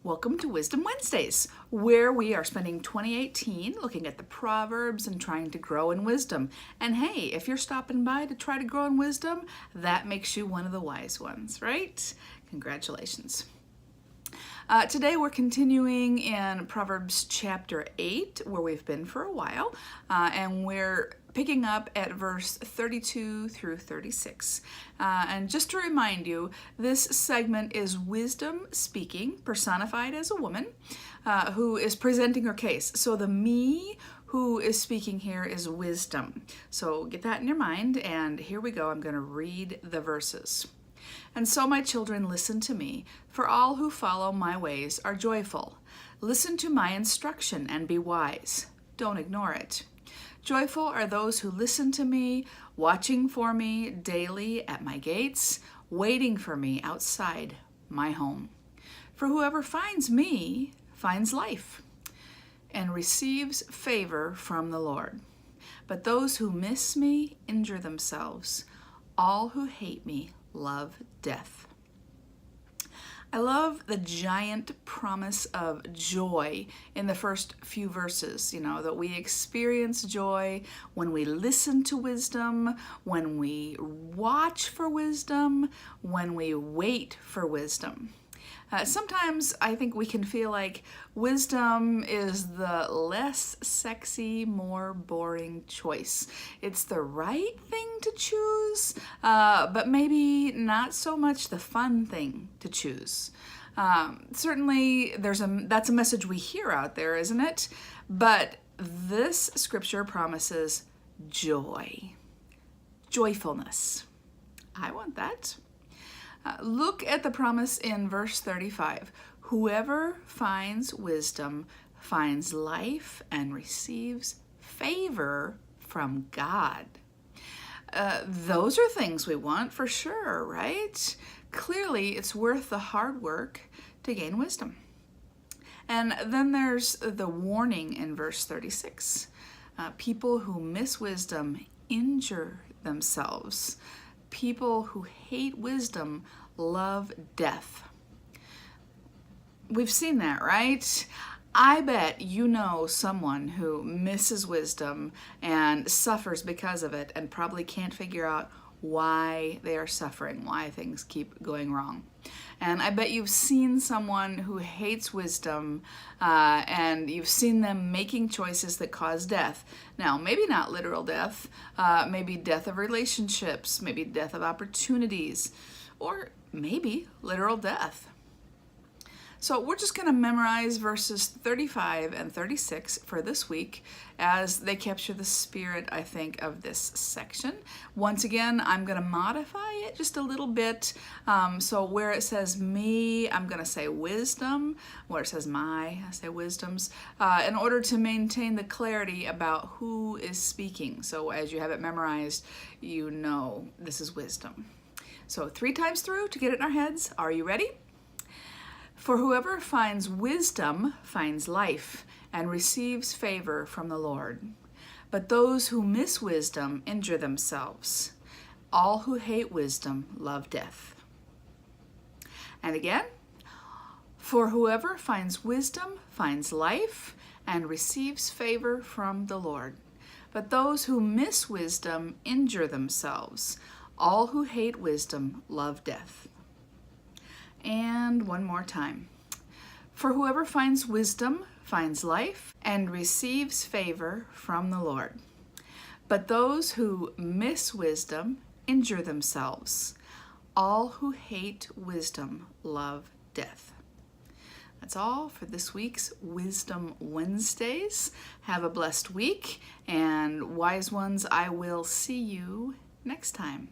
Welcome to Wisdom Wednesdays, where we are spending 2018 looking at the Proverbs and trying to grow in wisdom. And hey, if you're stopping by to try to grow in wisdom, that makes you one of the wise ones, right? Congratulations. Today we're continuing in Proverbs chapter 8, where we've been for a while, and we're picking up at verse 32 through 36. And just to remind you, this segment is wisdom speaking, personified as a woman, who is presenting her case. So the me who is speaking here is wisdom. So get that in your mind, and here we go. I'm going to read the verses. And so, my children, listen to me, for all who follow my ways are joyful. Listen to my instruction and be wise. Don't ignore it. Joyful are those who listen to me, watching for me daily at my gates, waiting for me outside my home. For whoever finds me finds life and receives favor from the Lord. But those who miss me injure themselves. All who hate me love death. I love the giant promise of joy in the first few verses, that we experience joy when we listen to wisdom, when we watch for wisdom, when we wait for wisdom. Sometimes I think we can feel like wisdom is the less sexy, more boring choice. It's the right thing to choose, but maybe not so much the fun thing to choose. Certainly, that's a message we hear out there, isn't it? But this scripture promises joy, joyfulness. I want that. Look at the promise in verse 35. Whoever finds wisdom finds life and receives favor from God. Those are things we want for sure, right? Clearly, it's worth the hard work to gain wisdom. And then there's the warning in verse 36. People who miss wisdom injure themselves. People who hate wisdom love death. We've seen that, right? I bet you know someone who misses wisdom and suffers because of it and probably can't figure out why they are suffering, why things keep going wrong. And I bet you've seen someone who hates wisdom and you've seen them making choices that cause death. Now, maybe not literal death, maybe death of relationships, maybe death of opportunities, or maybe literal death. So we're just going to memorize verses 35 and 36 for this week as they capture the spirit, I think, of this section. Once again, I'm going to modify it just a little bit. So where it says me, I'm going to say wisdom. Where it says my, I say wisdoms, in order to maintain the clarity about who is speaking. So as you have it memorized, you know this is wisdom. So 3 times through to get it in our heads. Are you ready? For whoever finds wisdom finds life and receives favor from the Lord. But those who miss wisdom injure themselves. All who hate wisdom love death. And again, for whoever finds wisdom finds life and receives favor from the Lord. But those who miss wisdom injure themselves. All who hate wisdom love death. And one more time. For whoever finds wisdom finds life and receives favor from the Lord. But those who miss wisdom injure themselves. All who hate wisdom love death. That's all for this week's Wisdom Wednesdays. Have a blessed week, and wise ones, I will see you next time.